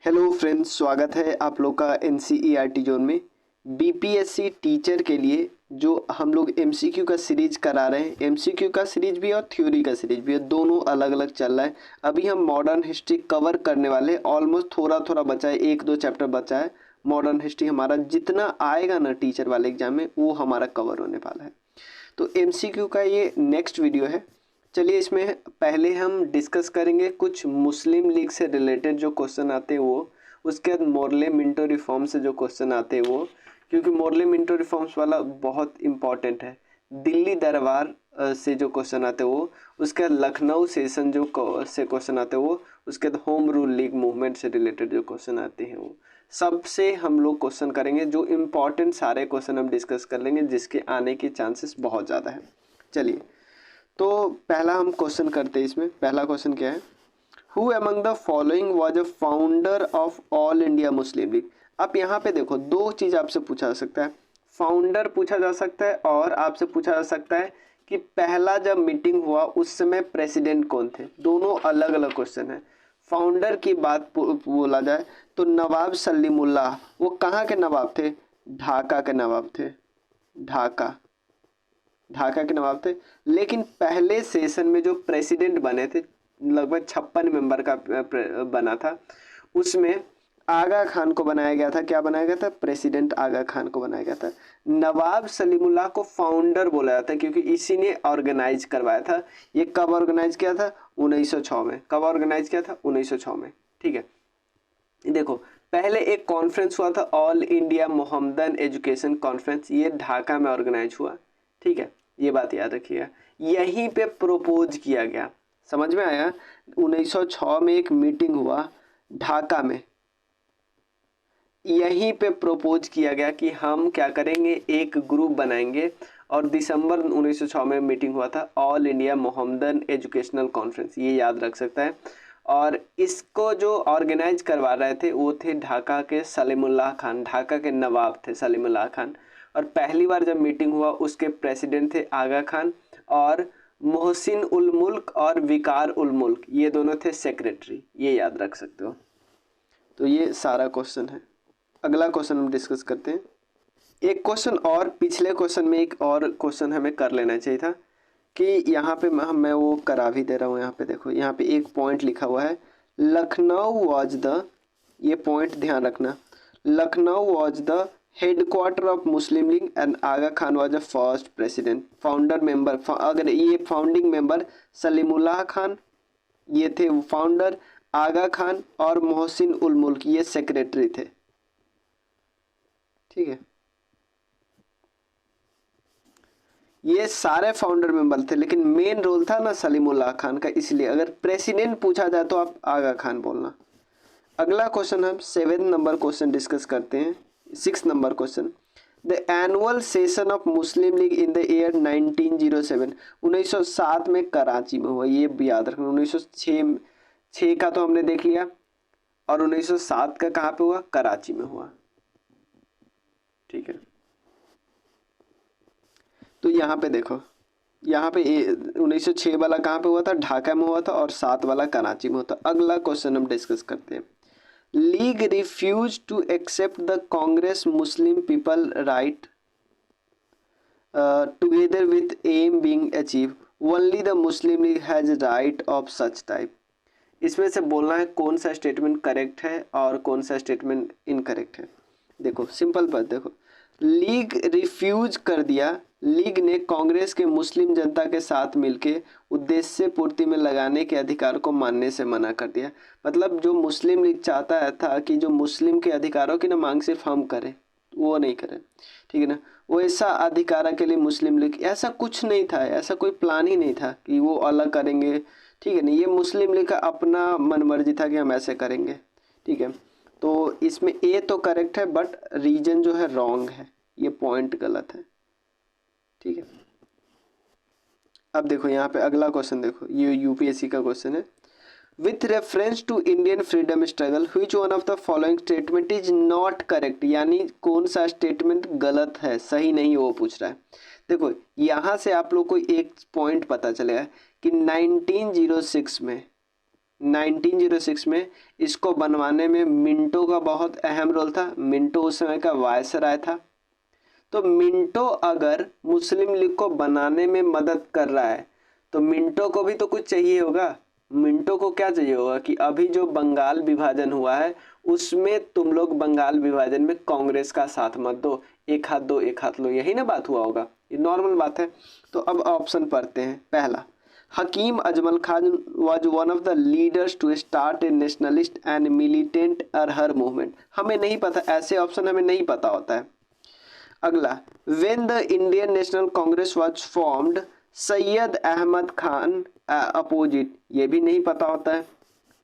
Hello friends, स्वागत है आप लोग का एनसीईआरटी जोन में। बीपीएससी टीचर के लिए जो हम लोग एमसीक्यू का सीरीज करा रहे हैं, एमसीक्यू का सीरीज भी और थ्योरी का सीरीज भी है, दोनों अलग अलग चल रहा है। अभी हम मॉडर्न हिस्ट्री कवर करने वाले हैं। ऑलमोस्ट थोड़ा थोड़ा बचा है, एक दो चैप्टर बचा है। मॉडर्न हिस्ट्री हमारा जितना आएगा ना टीचर वाले एग्जाम में, वो हमारा कवर होने वाला है। तो एमसीक्यू का ये नेक्स्ट वीडियो है। चलिए, इसमें पहले हम डिस्कस करेंगे कुछ मुस्लिम लीग से रिलेटेड जो क्वेश्चन आते हैं वो, उसके बाद मोर्ले मिंटो रिफॉर्म से जो क्वेश्चन आते हैं वो, क्योंकि मोर्ले मिंटो रिफॉर्म्स वाला बहुत इंपॉर्टेंट है। दिल्ली दरबार से जो क्वेश्चन आते हैं वो, उसके बाद लखनऊ सेशन से क्वेश्चन आते हैं वो, उसके बाद होम रूल लीग मूवमेंट से रिलेटेड जो क्वेश्चन आते हैं वो सबसे हम लोग क्वेश्चन करेंगे। जो इम्पोर्टेंट सारे क्वेश्चन हम डिस्कस कर लेंगे, जिसके आने के चांसेस बहुत ज़्यादा है। चलिए, तो पहला हम क्वेश्चन करते हैं। इसमें पहला क्वेश्चन क्या है? Who among the following was a founder of all India Muslim league. अब यहाँ पे देखो, दो चीज़ आपसे पूछा जा सकता है। फाउंडर पूछा जा सकता है और आपसे पूछा जा सकता है कि पहला जब मीटिंग हुआ उस समय प्रेसिडेंट कौन थे। दोनों अलग अलग क्वेश्चन है। फाउंडर की बात बोला जाए तो नवाब सलीमुल्लाह, वो कहाँ के नवाब थे? ढाका के नवाब थे। ढाका के नवाब थे। लेकिन पहले सेशन में जो प्रेसिडेंट बने थे, लगभग 56 मेंबर का बना था, उसमें आगा खान को बनाया गया था। क्या बनाया गया था? प्रेसिडेंट आगा खान को बनाया गया था। नवाब सलीमुल्लाह को फाउंडर बोला जाता है क्योंकि इसी ने ऑर्गेनाइज करवाया था। ये कब ऑर्गेनाइज किया था? 1906 में। कब ऑर्गेनाइज किया था? 1906 में। ठीक है, देखो, पहले एक कॉन्फ्रेंस हुआ था, all India Mohammedan education conference. ये ढाका में ऑर्गेनाइज हुआ। ठीक है, ये बात याद रखिएगा। यहीं पे प्रोपोज किया गया, समझ में आया? 1906 में एक मीटिंग हुआ ढाका में, यहीं पे प्रोपोज किया गया कि हम क्या करेंगे, एक ग्रुप बनाएंगे। और दिसंबर 1906 में मीटिंग हुआ था, all India Mohammedan educational conference, ये याद रख सकता है। और इसको जो ऑर्गेनाइज करवा रहे थे वो थे ढाका के सलीमुल्लाह खान, ढाका के नवाब थे सलीमुल्लाह खान। और पहली बार जब मीटिंग हुआ उसके प्रेसिडेंट थे आगा खान, और मोहसिन उल मुल्क और विकार उल मुल्क, ये दोनों थे सेक्रेटरी। ये याद रख सकते हो। तो ये सारा क्वेश्चन है। अगला क्वेश्चन हम डिस्कस करते हैं। एक क्वेश्चन और, पिछले क्वेश्चन में एक और क्वेश्चन हमें कर लेना चाहिए था कि यहाँ पे मैं वो करा भी दे रहा हूँ। यहाँ पे देखो, यहाँ पे एक पॉइंट लिखा हुआ है, लखनऊ वॉज द, ये पॉइंट ध्यान रखना, Lucknow was the headquarter of Muslim League and Aga Khan was the first president founder member. अगर ये फाउंडिंग मेंबर सलीमुल्लाह खान, ये थे फाउंडर, आगा खान और मोहसिन उल मुल्क ये सेक्रेटरी थे। ठीक है, ये सारे फाउंडर मेंबर थे, लेकिन मेन रोल था ना सलीमुल्लाह खान का, इसलिए अगर प्रेसिडेंट पूछा जाए तो आप आगा खान बोलना। अगला क्वेश्चन हम 7 नंबर क्वेश्चन डिस्कस करते हैं। 6 number question, the annual session of Muslim league in the year 1907, 1907 में कराची में हुआ। ये भी याद रखना। 1906 का तो हमने देख लिया, और 1907 का कहाँ पे हुआ? कराची में हुआ। ठीक है, तो यहाँ पे देखो, यहाँ पे 1906 वाला कहाँ पे हुआ था? ढाका में हुआ था, और 7 वाला कराची में हुआ था। अगला क्वेश्चन हम डिस्कस करते हैं। League refuse to accept the Congress Muslim people right together with M being achieve, only the Muslim League has right of such type. इसमें से बोलना है कौन सा स्टेटमेंट करेक्ट है और कौन सा स्टेटमेंट इनकरेक्ट है। देखो, सिंपल बात देखो, लीग रिफ्यूज कर दिया। लीग ने कांग्रेस के मुस्लिम जनता के साथ मिलकर उद्देश्य पूर्ति में लगाने के अधिकार को मानने से मना कर दिया। मतलब जो मुस्लिम लीग चाहता है था कि जो मुस्लिम के अधिकारों की ना मांग सिर्फ हम करें, वो नहीं करें। ठीक है ना, वो ऐसा अधिकारों के लिए मुस्लिम लीग, ऐसा कुछ नहीं था, ऐसा कोई प्लान ही नहीं था कि वो अलग करेंगे। ठीक है ना, ये मुस्लिम लीग का अपना मनमर्जी था कि हम ऐसे करेंगे। ठीक है, तो इसमें ए तो करेक्ट है, बट रीजन जो है रॉन्ग है, ये पॉइंट गलत है। ठीक है, अब देखो यहाँ पे अगला क्वेश्चन देखो, ये यूपीएससी का क्वेश्चन है। With reference to Indian freedom struggle which one of the following statement is not correct, यानी कौन सा स्टेटमेंट गलत है, सही नहीं, वो पूछ रहा है। देखो, यहाँ से आप लोग को एक पॉइंट पता चलेगा कि 1906 में 1906 में इसको बनवाने में मिंटो का बहुत अहम रोल था। मिंटो उस समय का वायसराय था। तो मिंटो अगर मुस्लिम लीग को बनाने में मदद कर रहा है तो मिंटो को भी तो कुछ चाहिए होगा। मिंटो को क्या चाहिए होगा कि अभी जो बंगाल विभाजन हुआ है उसमें तुम लोग बंगाल विभाजन में कांग्रेस का साथ मत दो, एक हाथ दो एक हाथ लो, यही ना बात हुआ होगा। ये नॉर्मल बात है। तो अब ऑप्शन पढ़ते हैं। पहला, Hakim Ajmal Khan was one of the leaders to start a nationalist and militant arhar movement. हमें नहीं पता, ऐसे ऑप्शन हमें नहीं पता होता है। अगला, when the Indian National Congress was formed, Syed Ahmad Khan opposite, ये भी नहीं पता होता है।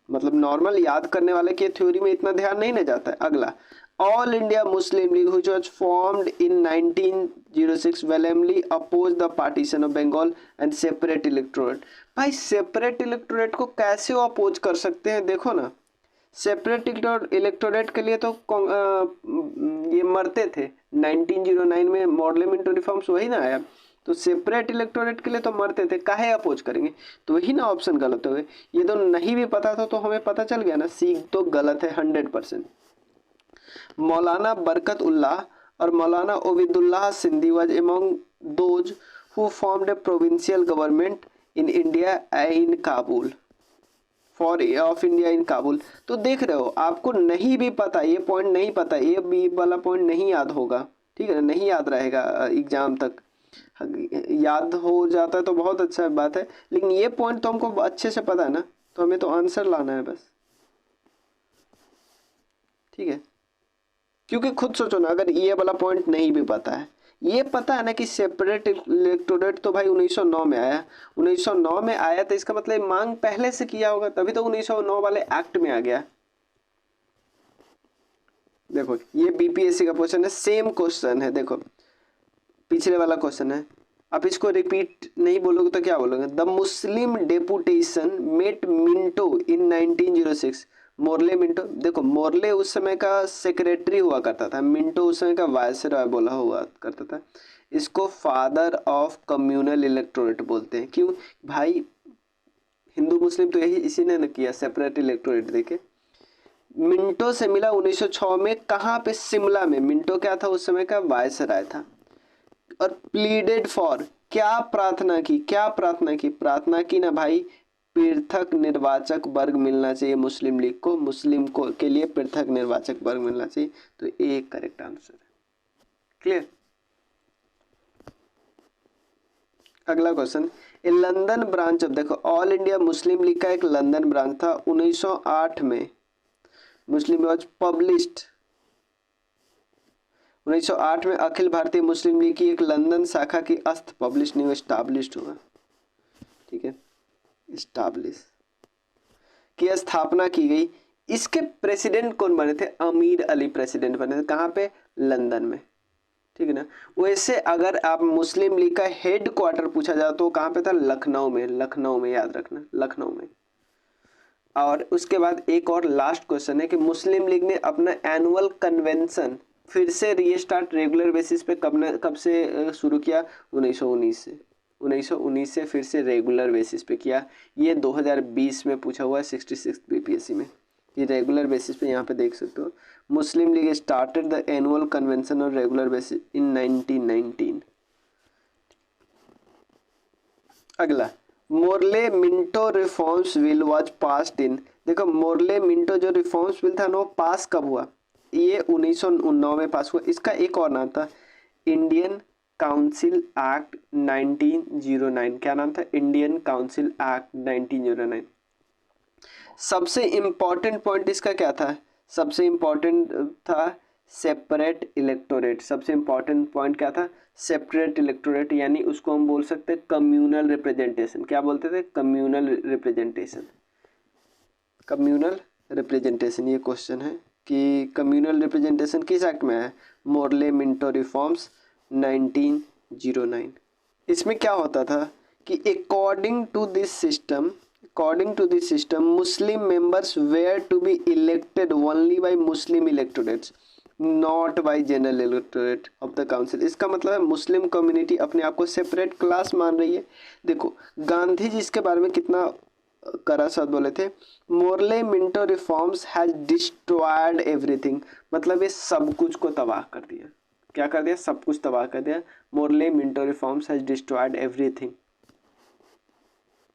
मतलब नॉर्मल याद करने वाले के थ्योरी में इतना ध्यान नहीं ना जाता है। अगला, all India Muslim league which was formed in 1906 vehemently opposed the partition of Bengal and separate electorate। भाई सेपरेट इलेक्टोरेट को कैसे अपोज कर सकते हैं? देखो ना, सेपरेट इलेक्टोरेट के लिए तो ये मरते थे। 1909 में मॉडल मिंटो रिफॉर्म्स वही ना आया। तो सेपरेट इलेक्टोरेट के लिए तो मरते थे, काहे अपोज करेंगे? तो वही ना ऑप्शन गलत हो गए। ये तो नहीं भी पता था तो हमें पता चल गया ना, सी तो गलत है 100%। मौलाना बरकत उल्लाह और Maulana Obaidullah Sindhi was among those who formed a provincial government in India in Kabul for of India in Kabul. तो देख रहे हो, आपको नहीं भी पता, ये पॉइंट नहीं पता, ये बी वाला पॉइंट नहीं याद होगा, ठीक है ना, नहीं याद रहेगा एग्जाम तक। याद हो जाता है तो बहुत अच्छा बात है, लेकिन ये पॉइंट तो हमको अच्छे से पता है ना, तो हमें तो आंसर लाना है बस, ठीक है। क्योंकि खुद सोचो ना, अगर ये वाला पॉइंट नहीं भी पता है, ये पता है ना कि सेपरेट इलेक्टोरेट तो भाई 1909 में आया। 1909 में आया तो इसका मतलब मांग पहले से किया होगा, तभी तो 1909 वाले एक्ट में आ गया। देखो ये बीपीएससी का क्वेश्चन है, सेम क्वेश्चन है। देखो पिछले वाला क्वेश्चन है, आप इसको रिपीट नहीं बोलोगे तो क्या बोलोगे? The Muslim deputation met Minto in 1906। Morley Minto, देखो मोरले उस समय का सेक्रेटरी हुआ करता था, मिंटो उस समय का वायसरॉय बोला हुआ करता था। इसको फादर ऑफ कम्युनल इलेक्टोरेट बोलते हैं। क्यों भाई? हिंदू मुस्लिम तो यही इसी ने किया, सेपरेट इलेक्टोरेट देके। मिंटो से मिला 1906 में, कहाँ पे? शिमला में। मिंटो क्या था उस समय का? वायसरॉय था। और प्लीडेड फॉर, क्या प्रार्थना की? क्या प्रार्थना की? प्रार्थना की ना भाई, पृथक निर्वाचक वर्ग मिलना चाहिए मुस्लिम लीग को, मुस्लिम को के लिए पृथक निर्वाचक वर्ग मिलना चाहिए। तो ये एक करेक्ट आंसर है। क्लियर? अगला question, A London branch of, देखो ऑल इंडिया मुस्लिम लीग का एक लंदन ब्रांच था। 1908 में मुस्लिम वाज पब्लिश्ड। 1908 में अखिल भारतीय मुस्लिम लीग की एक लंदन शाखा की अस्त पब्लिश नहीं हुआ, एस्टाब्लिश्ड हुआ, ठीक है, एस्टाब्लिश की स्थापना की गई। इसके प्रेसिडेंट कौन बने थे? अमीर अली प्रेसिडेंट बने थे। कहाँ पे? लंदन में, ठीक है ना। वैसे अगर आप मुस्लिम लीग का हेड क्वार्टर पूछा जाए तो कहाँ पे था? लखनऊ में। लखनऊ में, याद रखना, लखनऊ में। और उसके बाद एक और लास्ट क्वेश्चन है कि मुस्लिम लीग ने अपना एनुअल कन्वेंशन फिर से रीस्टार्ट रेगुलर बेसिस पे कब से शुरू किया? 1919 से। 1919 से फिर से रेगुलर बेसिस पे किया। ये 2020 में पूछा हुआ है 66 बीपीएससी में। ये रेगुलर बेसिस पे यहाँ पे देख सकते हो। Muslim League started the annual convention on regular basis in 1919। अगला, Morley Minto reforms bill was passed in. देखो मोरले मिंटो जो रिफॉर्म्स बिल था वो पास कब हुआ? ये 1909 में पास हुआ। इसका एक और नाम था, इंडियन काउंसिल एक्ट 1909। क्या नाम था? Indian council act 1909। सबसे इंपॉर्टेंट पॉइंट इसका क्या था? सबसे इंपॉर्टेंट था सेपरेट इलेक्टोरेट। सबसे इंपॉर्टेंट पॉइंट क्या था? सेपरेट इलेक्टोरेट, यानी उसको हम बोल सकते हैं कम्युनल रिप्रेजेंटेशन। क्या बोलते थे? Communal representation. कम्युनल रिप्रेजेंटेशन, ये क्वेश्चन है कि कम्युनल रिप्रेजेंटेशन किस एक्ट में है? Morley Minto reforms 1909। इसमें क्या होता था कि according to this system Muslim members were to be elected only by Muslim electorates not by general electorate of the council. इसका मतलब है मुस्लिम कम्युनिटी अपने आप को सेपरेट क्लास मान रही है। देखो गांधी जी इसके बारे में कितना करा शब्द बोले थे। Morley Minto reforms has destroyed everything, मतलब ये सब कुछ को तबाह कर दिया। क्या कर दिया? सब कुछ तबाह कर दिया। Morley Minto reforms has destroyed everything.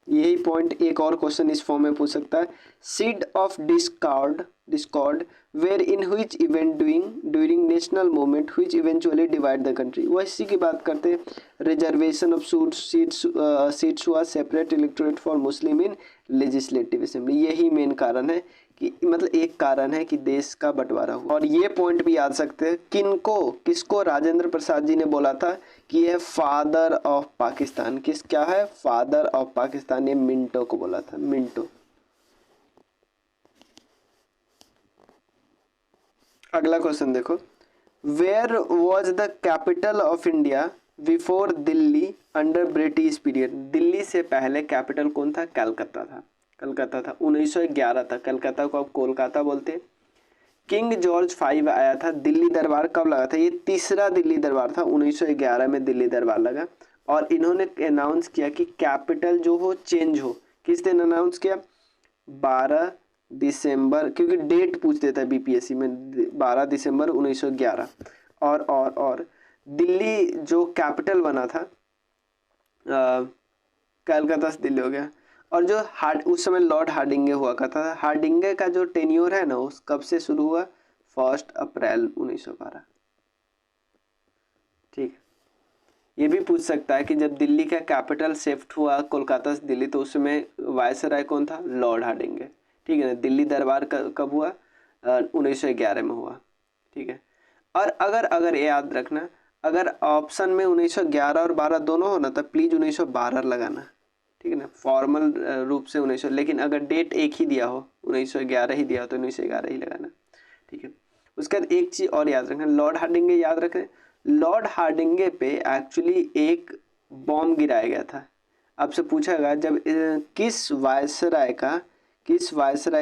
यही पॉइंट एक और क्वेश्चन इस फॉर्म में पूछ सकता है। Seed of discord where in which event during national movement which eventually divide the country. वो इसी की बात करते हैं। रिजर्वेशन ऑफ सीट्स हुआ, separate electorate for Muslim in legislative assembly. यही मेन कारण है कि मतलब एक कारण है कि देश का बंटवारा हुआ। और ये पॉइंट भी याद सकते हैं, किसको राजेंद्र प्रसाद जी ने बोला था कि यह फादर ऑफ पाकिस्तान। क्या है? Father of Pakistan. ये मिंटो को बोला था, मिंटो। अगला क्वेश्चन देखो। Where was the capital of India before Delhi under British period. Delhi से पहले कैपिटल कौन था? कलकत्ता था। कलकत्ता था। 1911 तक कलकत्ता को अब कोलकाता बोलते। किंग जॉर्ज 5 आया था। दिल्ली दरबार कब लगा था? ये तीसरा दिल्ली दरबार था। 1911 में दिल्ली दरबार लगा और इन्होंने अनाउंस किया कि कैपिटल जो हो चेंज हो। किस दिन अनाउंस किया? 12 दिसंबर, क्योंकि डेट पूछ देता है बीपीएससी में। 12 दिसंबर 1911। और दिल्ली जो कैपिटल बना था, कलकत्ता से दिल्ली हो गया। और जो उस समय लॉर्ड हार्डिंगे हुआ करता था। हार्डिंगे का जो टेन्योर है ना, उस कब से शुरू हुआ? 1 अप्रैल 1912। ठीक। ये भी पूछ सकता है कि जब दिल्ली का कैपिटल शिफ्ट हुआ कोलकाता से दिल्ली, तो उस समय वायसराय कौन था? लॉर्ड हार्डिंगे। ठीक है ना। दिल्ली दरबार कब हुआ? 1911 में हुआ। ठीक है। और अगर ये याद रखना, अगर ऑप्शन में 1911 और 12 दोनों हो ना, तो प्लीज 1912 लगाना। ठीक है ना। फॉर्मल रूप से 1900, लेकिन अगर डेट एक ही दिया हो, 1911 ही दिया हो, तो 1911 ही लगाना। ठीक है। उसके बाद एक चीज और याद रखना, लॉर्ड हार्डिंगे याद रखें। लॉर्ड हार्डिंगे पे एक्चुअली एक बॉम्ब गिराया गया था। आपसे पूछा गया जब किस वायसराय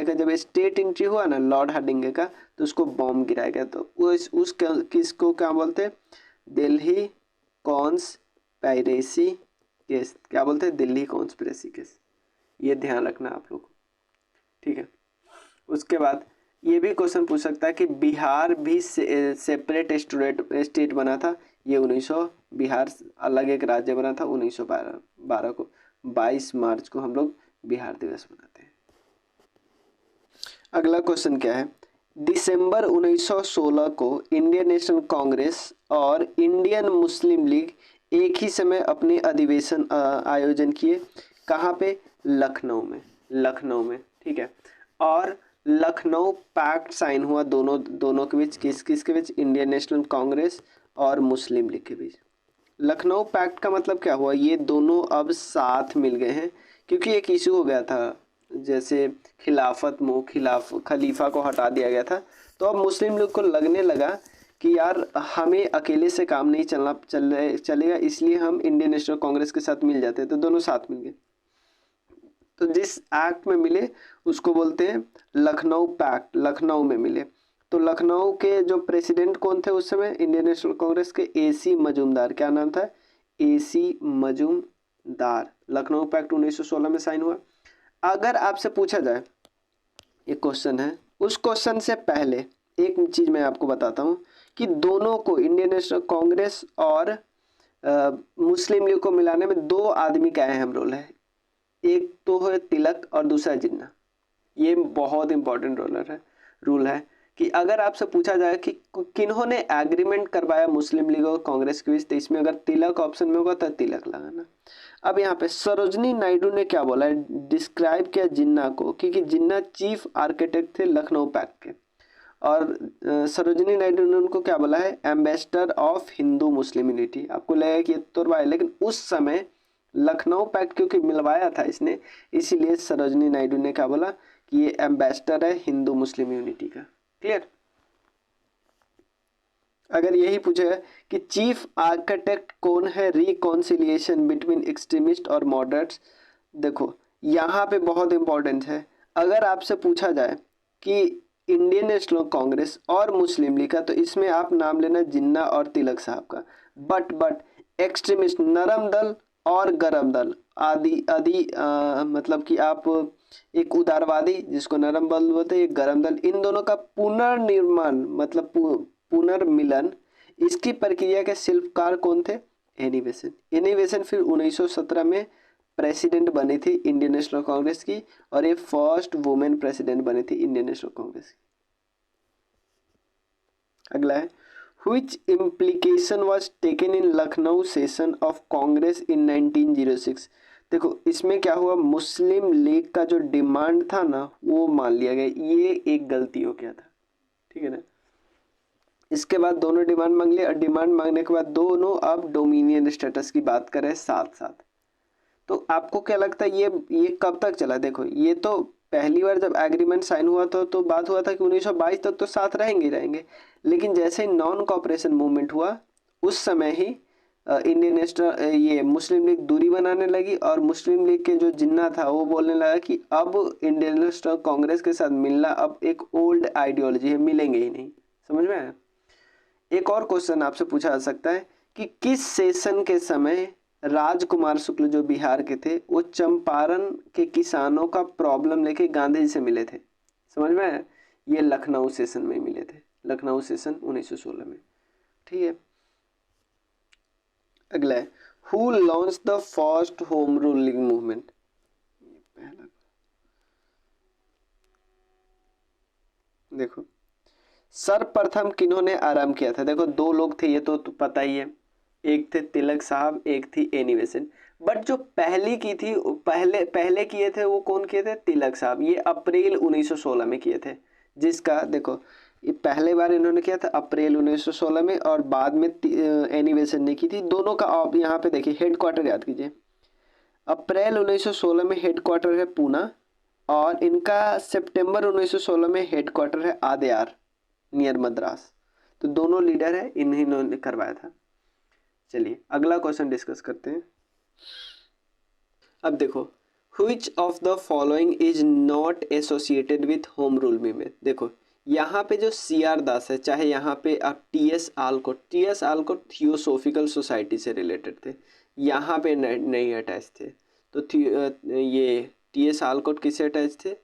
का जब स्टेट एंट्री हुआ ना लॉर्ड हार्डिंगे का, तो उसको बॉम्ब गिराया गया। तो उस किसको क्या बोलते हैं? Delhi conspiracy case. क्या बोलते हैं? Delhi conspiracy case. ये ध्यान रखना आप लोग। ठीक है। उसके बाद ये भी क्वेश्चन पूछ सकता है कि बिहार भी सेपरेट स्टेट बना था। ये 1900, बिहार अलग एक राज्य बना था 1912 को। 22 मार्च को हम लोग बिहार दिवस मनाते हैं। अगला क्वेश्चन क्या है? दिसंबर 1916 को इंडियन नेशनल कांग्रेस और इंडियन मुस्लिम लीग एक ही समय अपने अधिवेशन आयोजन किए। कहाँ पे? लखनऊ में। ठीक है। और लखनऊ पैक्ट साइन हुआ दोनों के बीच। किसके बीच? इंडियन नेशनल कांग्रेस और मुस्लिम लीग के बीच। लखनऊ पैक्ट का मतलब क्या हुआ? ये दोनों अब साथ मिल गए हैं, क्योंकि एक इशू हो गया था, जैसे खलीफा को हटा दिया गया था। तो अब मुस्लिम लीग को लगने लगा कि यार हमें अकेले से काम नहीं चलेगा, इसलिए हम इंडियन नेशनल कांग्रेस के साथ मिल जाते हैं। तो दोनों साथ मिल गए। तो जिस एक्ट में मिले उसको बोलते हैं लखनऊ पैक्ट। लखनऊ में मिले। तो लखनऊ के जो प्रेसिडेंट कौन थे उस समय इंडियन नेशनल कांग्रेस के? एसी मजूमदार। क्या नाम था? एसी मजूमदार। लखनऊ पैक्ट 1916 में साइन हुआ। अगर आपसे पूछा जाए, एक क्वेश्चन है, उस क्वेश्चन से पहले एक चीज मैं आपको बताता हूँ कि दोनों को, इंडियन नेशनल कांग्रेस और मुस्लिम लीग को मिलाने में दो आदमी का अहम रोल है। एक तो है तिलक और दूसरा जिन्ना। ये बहुत इंपॉर्टेंट रूल है कि अगर आपसे पूछा जाए कि किन्होंने एग्रीमेंट करवाया मुस्लिम लीग और कांग्रेस के बीच, तो इसमें अगर तिलक ऑप्शन में होगा तो तिलक लगाना। अब यहाँ पे सरोजनी नायडू ने क्या बोला है? डिस्क्राइब किया जिन्ना को, क्योंकि जिन्ना चीफ आर्किटेक्ट थे लखनऊ पैक्ट के। और सरोजनी नायडू ने उनको क्या बोला है? Ambassador of Hindu Muslim unity. आपको लगेगा कि ये तोड़वा है, लेकिन उस समय लखनऊ पैक्ट क्योंकि मिलवाया था इसने, इसीलिए सरोजनी नायडू ने क्या बोला कि ये एम्बेसडर है हिंदू मुस्लिम यूनिटी का। क्लियर? अगर यही पूछे कि चीफ आर्किटेक्ट कौन है रिकॉन्सिलिएशन बिटवीन एक्सट्रीमिस्ट और मॉडरेट्स, देखो यहाँ पे बहुत इंपॉर्टेंट है। अगर आपसे पूछा जाए कि इंडियन नेशनल कांग्रेस और मुस्लिम लीग का, तो इसमें आप नाम लेना जिन्ना और तिलक साहब का। बट एक्सट्रीमिस्ट, नरम दल और गरम दल आदि मतलब कि आप एक उदारवादी जिसको नरम दल बोलते हैं, एक गरम दल, इन दोनों का पुनर्निर्माण मतलब पुनर्मिलन, इसकी प्रक्रिया के शिल्पकार कौन थे? Annie Besant. एनी बेसेंट फिर 1917 में प्रेसिडेंट बनी थी इंडियन नेशनल कांग्रेस की, और ये फर्स्ट वुमेन प्रेसिडेंट बनी थी इंडियन नेशनल कांग्रेस की। अगला है which implication was taken in Lucknow session of Congress in 1906। देखो इसमें क्या हुआ, मुस्लिम लीग का जो डिमांड था ना वो मान लिया गया, ये एक गलती हो गया था, ठीक है ना। इसके बाद दोनों डिमांड मांग लिया, और डिमांड मांगने के बाद दोनों अब डोमिनियन स्टेटस की बात करें साथ साथ। तो आपको क्या लगता है ये कब तक चला? देखो ये तो पहली बार जब एग्रीमेंट साइन हुआ था तो बात हुआ था कि 1922 तक तो साथ रहेंगे ही रहेंगे, लेकिन जैसे ही नॉन कॉपरेशन मूवमेंट हुआ उस समय ही इंडियन नेशनल ये मुस्लिम लीग दूरी बनाने लगी, और मुस्लिम लीग के जो जिन्ना था वो बोलने लगा कि अब इंडियन नेशनल कांग्रेस के साथ मिलना अब एक ओल्ड आइडियोलॉजी है, मिलेंगे ही नहीं। समझ में आया? एक और क्वेश्चन आपसे पूछा जा सकता है कि किस सेशन के समय राजकुमार शुक्ल जो बिहार के थे वो चंपारण के किसानों का प्रॉब्लम लेके गांधी जी से मिले थे? समझ में आया? ये लखनऊ सेशन में मिले थे, लखनऊ सेशन 1916 में, ठीक है। अगला है who launch the first home ruling movement. देखो सर्वप्रथम किन्होंने आराम किया था? देखो दो लोग थे, ये तो पता ही है, एक थे तिलक साहब, एक थी एनी बेसेंट। बट जो पहली की थी पहले किए थे वो कौन किए थे? तिलक साहब। ये अप्रैल 1916 में किए थे, जिसका देखो ये पहले बार इन्होंने किया था अप्रैल 1916 में, और बाद में एनी बेसेंट ने की थी। दोनों का आप यहाँ पे देखिए हेडक्वार्टर याद कीजिए। अप्रैल 1916 में हेडक्वार्टर है पूना, और इनका सितंबर 1916 में हेडक्वार्टर है आद्यार नियर मद्रास। तो दोनों लीडर है, इन्हीं ने करवाया था। चलिए अगला क्वेश्चन डिस्कस करते हैं। अब देखो which of the following is not associated with home rule movement. देखो यहाँ पे जो सी आर दास है, चाहे यहाँ पे आप टी एस आलकोट थियोसोफिकल सोसाइटी से रिलेटेड थे, यहाँ पे नहीं अटैच थे। तो ये टी एस आलकोट किससे अटैच थे?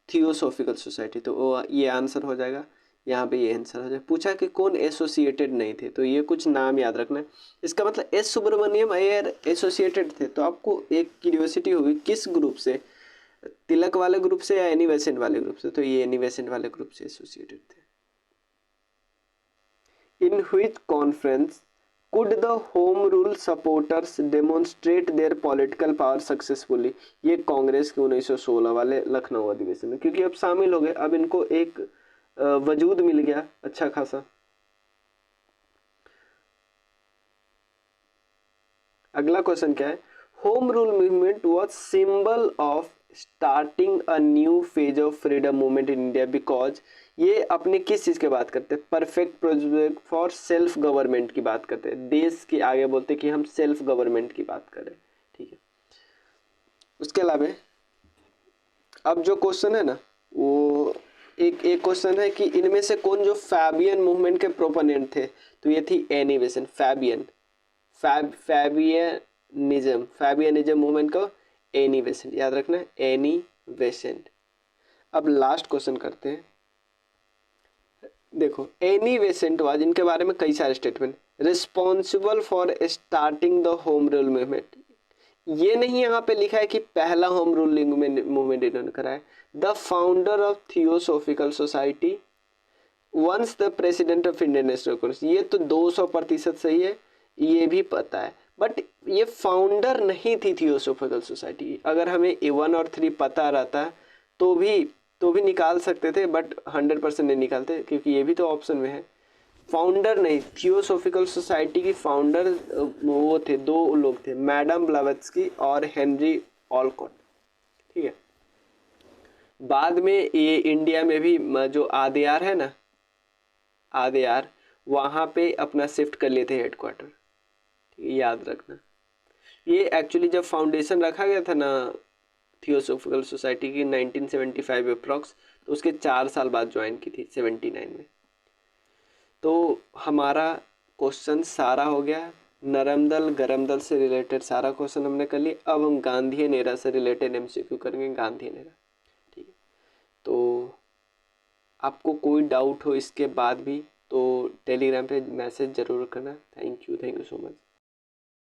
Theosophical society. तो वो ये आंसर हो जाएगा, यहाँ पे ये आंसर हो जाएगा। पूछा कि कौन एसोसिएटेड नहीं थे, तो ये कुछ नाम याद रखना है। इसका मतलब एस सुब्रमण्यम अय्यर एसोसिएटेड थे, तो आपको एक क्यूरियोसिटी होगी किस ग्रुप से, तिलक वाले ग्रुप से या एनी बेसेंट वाले ग्रुप से? तो ये एनी बेसेंट वाले ग्रुप से एसोसिएटेड थे। In which conference could the home rule supporters demonstrate there political power successfully. ये कांग्रेस के 1916 वाले लखनऊ अधिवेशन में, क्योंकि अब शामिल हो गए, अब इनको एक वजूद मिल गया अच्छा खासा। अगला क्वेश्चन क्या है? Home rule movement was symbol of starting a new phase of freedom movement in India because. ये अपने किस चीज की बात करते हैं? Perfect prospect for self government की बात करते हैं, देश के आगे बोलते हैं कि हम सेल्फ गवर्नमेंट की बात करें, ठीक है। उसके अलावा अब जो क्वेश्चन है ना वो एक क्वेश्चन है कि इनमें से कौन जो फैबियन मूवमेंट के प्रोपोनेंट थे? तो ये थी एनी बेसेंट। फैबियनिज्म मूवमेंट को एनी बेसेंट याद रखना है, एनी बेसेंट। अब लास्ट क्वेश्चन करते हैं। देखो एनी बेसेंट वाज, इनके बारे में कई सारे statement, responsible for starting the home rule movement. ये नहीं यहाँ पे लिखा है कि पहला होम रूलिंग मूवमेंट इन्होंने कराया। The founder of theosophical society, once the president of Indian National Congress. ये तो 200% सही है, ये भी पता है, बट ये फाउंडर नहीं थी थियोसोफिकल सोसाइटी की। अगर हमें A1 और 3 पता रहता तो भी निकाल सकते थे, बट 100% नहीं निकालते, क्योंकि ये भी तो ऑप्शन में है। फाउंडर नहीं, थियोसोफिकल सोसाइटी की फाउंडर वो थे, दो लोग थे, मैडम ब्लावेत्स्की और हेनरी ऑलकॉट, ठीक है। बाद में ये इंडिया में भी जो आद्यार है ना, आद्यार, वहाँ पे अपना शिफ्ट कर लेते हेडक्वार्टर, याद रखना। ये एक्चुअली जब फाउंडेशन रखा गया था ना थियोसोफिकल सोसाइटी की 1975 अप्रॉक्स, तो उसके 4 साल बाद ज्वाइन की थी 79 में। तो हमारा क्वेश्चन सारा हो गया, नरम दल गरम दल से रिलेटेड सारा क्वेश्चन हमने कर लिया। अब हम गांधी नेरा से रिलेटेड एमसीक्यू करेंगे, गांधी नेरा। ठीक है, तो आपको कोई डाउट हो इसके बाद भी तो टेलीग्राम पे मैसेज ज़रूर करना। Thank you so much.